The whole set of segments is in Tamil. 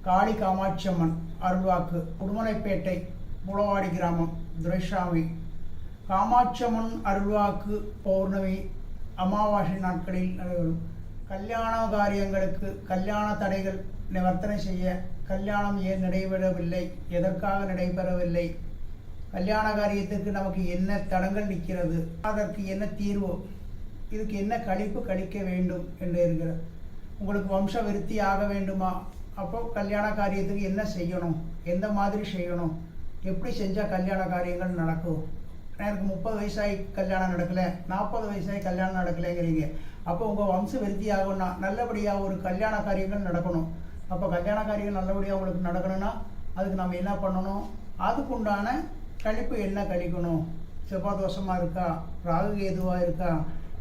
காளி காமாட்சி அம்மன் அருள்வாக்கு உடுமலைப்பேட்டை புலவாடி கிராமம் துரைசாமி. காமாட்சி அம்மன் அருள்வாக்கு பௌர்ணமி அமாவாசை நாட்களில் நடைபெறும். கல்யாண காரியங்களுக்கு கல்யாண தடைகள் நிவர்த்தனை செய்ய, கல்யாணம் ஏன் நடைபெறவில்லை, எதற்காக நடைபெறவில்லை, கல்யாண காரியத்துக்கு நமக்கு என்ன தடங்கள் நிற்கிறது, அதற்கு என்ன தீர்வு, இதுக்கு என்ன கழிப்பு கழிக்க வேண்டும் என்று இருக்கிறது. உங்களுக்கு வம்ச விருத்தி ஆக வேண்டுமா, அப்போ கல்யாண காரியத்துக்கு என்ன செய்யணும், எந்த மாதிரி செய்யணும், எப்படி செஞ்சால் கல்யாண காரியங்கள் நடக்கும். எனக்கு 30 வயசாகி கல்யாணம் நடக்கலை, 40 வயசாகி கல்யாணம் நடக்கலைங்கிறீங்க. அப்போ உங்கள் வம்ச விருத்தி ஆகணும்னா நல்லபடியாக ஒரு கல்யாண காரியங்கள் நடக்கணும். அப்போ கல்யாண காரியங்கள் நல்லபடியாக உங்களுக்கு நடக்கணும்னா அதுக்கு நம்ம என்ன பண்ணணும், அதுக்குண்டான கழிப்பு என்ன கழிக்கணும். செவ்வாய் தோஷமாக இருக்கா, ராகு கேதுவாக இருக்கா,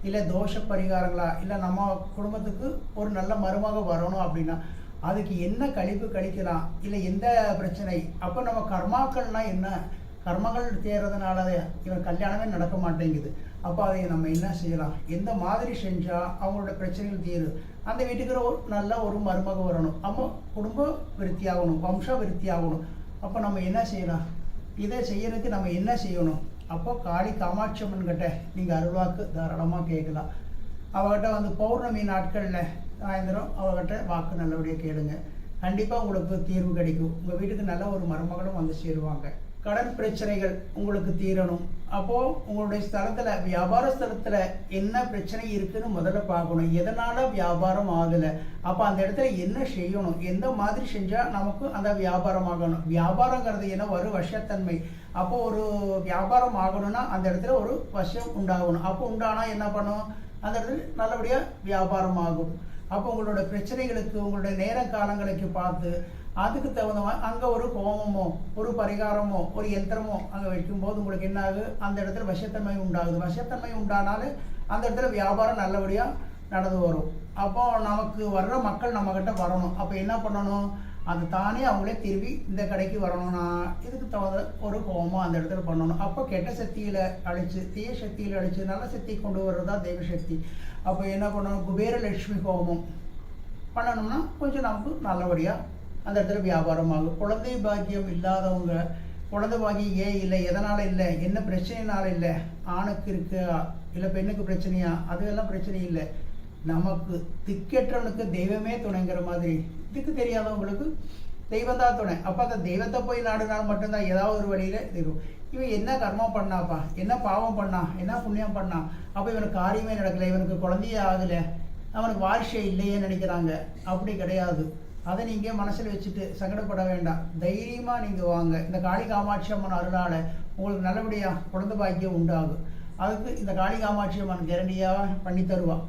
இல்லை தோஷ பரிகாரங்களா, இல்லை நம்ம குடும்பத்துக்கு ஒரு நல்ல மருமக வரணும் அப்படின்னா அதுக்கு என்ன கழிப்பு கழிக்கலாம், இல்லை எந்த பிரச்சனை. அப்போ நம்ம கர்மாக்கள்னா என்ன, கர்மங்கள் தேர்றதுனால இவன் கல்யாணமே நடக்க மாட்டேங்குது. அப்போ அதை நம்ம என்ன செய்யலாம், எந்த மாதிரி செஞ்சால் அவங்களோட பிரச்சனைகள் தீரும், அந்த வீட்டுக்கு ஒரு நல்ல ஒரு மருமக வரணும், அப்போ குடும்ப விருத்தி ஆகணும், வம்ச விருத்தி ஆகணும். அப்போ நம்ம என்ன செய்யலாம், இதை செய்யறதுக்கு நம்ம என்ன செய்யணும். அப்போ காளி காமாட்சி அம்மன் கிட்ட நீங்கள் அருள்வாக்கு தாராளமாக கேட்கலாம். அவகிட்ட பௌர்ணமி நாட்களில் சாயந்தரம் அவகிட்ட வாக்கு நல்லபடியாக கேளுங்க. கண்டிப்பாக உங்களுக்கு தீர்வு கிடைக்கும். உங்கள் வீட்டுக்கு நல்ல ஒரு மருமகளும் வந்து சேருவாங்க. கடன் பிரச்சனைகள் உங்களுக்கு தீரணும். அப்போது உங்களுடைய ஸ்தலத்தில், வியாபார ஸ்தலத்தில் என்ன பிரச்சனை இருக்குன்னு முதல்ல பார்க்கணும். எதனால் வியாபாரம் ஆகலை, அப்போ அந்த இடத்துல என்ன செய்யணும், எந்த மாதிரி செஞ்சால் நமக்கு அந்த வியாபாரம் ஆகணும். வியாபாரங்கிறது என்ன, ஒரு வசத்தன்மை. அப்போது ஒரு வியாபாரம் ஆகணும்னா அந்த இடத்துல ஒரு வசம் உண்டாகணும். அப்போ உண்டானா என்ன பண்ணும், அந்த இடத்துல நல்லபடியாக வியாபாரம் ஆகும். அப்போ உங்களோட பிரச்சனைகளுக்கு, உங்களுடைய நேர காலங்களுக்கு பார்த்து அதுக்கு தகுந்த மாதிரி அங்கே ஒரு ஹோமமோ ஒரு பரிகாரமோ ஒரு யந்திரமோ அங்கே வைக்கும்போது உங்களுக்கு என்ன ஆகுது, அந்த இடத்துல வசத்தன்மை உண்டாகுது. வசத்தன்மை உண்டானாலும் அந்த இடத்துல வியாபாரம் நல்லபடியாக நடந்து வரும். அப்போ நமக்கு வர்ற மக்கள் நம்மக்கிட்ட வரணும். அப்போ என்ன பண்ணணும், அது தானே அவங்களே திரும்பி இந்த கடைக்கு வரணும்னா இதுக்கு தகுந்த ஒரு ஹோமம் அந்த இடத்துல பண்ணணும். அப்போ கெட்ட சக்தியில் அழித்து, தீய சக்தியில் அழித்து நல்ல சக்தியை கொண்டு வர்றதா தெய்வ சக்தி. அப்போ என்ன பண்ணணும், குபேரலட்சுமி ஹோமம் பண்ணணும்னா கொஞ்சம் நமக்கு நல்லபடியாக அந்த இடத்துல வியாபாரம் ஆகும். குழந்தை பாக்கியம் இல்லாதவங்க, குழந்தை பாக்கியம் ஏன் இல்லை, எதனால் இல்லை, என்ன பிரச்சனைனால இல்லை, ஆணுக்கு இருக்கா இல்லை பெண்ணுக்கு பிரச்சனையா, அதுவெல்லாம் பிரச்சனை இல்லை. நமக்கு திக்கற்றவனுக்கு தெய்வமே துணைங்கிற மாதிரி, திக்கு தெரியாதவங்களுக்கு தெய்வம் தான் துணை. அப்போ அந்த தெய்வத்தை போய் நாடுனால் மட்டும்தான் ஏதாவது ஒரு வழியில் இருக்கும். இவன் என்ன கர்மம் பண்ணாப்பா, என்ன பாவம் பண்ணா, என்ன புண்ணியம் பண்ணா, அப்போ இவனுக்கு காரியமே நடக்கலை, இவனுக்கு குழந்தையே ஆகலை, அவனுக்கு வாரிசே இல்லையே நினைக்கிறாங்க. அப்படி கிடையாது. அதை நீங்கள் மனசில் வச்சுட்டு சங்கடப்பட வேண்டாம். தைரியமாக நீங்கள் வாங்க. இந்த காளி காமாட்சி அம்மன் அருளால் உங்களுக்கு நல்லபடியாக குழந்தை பாக்கியம் உண்டாகும். அதுக்கு இந்த காளி காமாட்சி அம்மன் கேரண்டியாக பண்ணி தருவான்.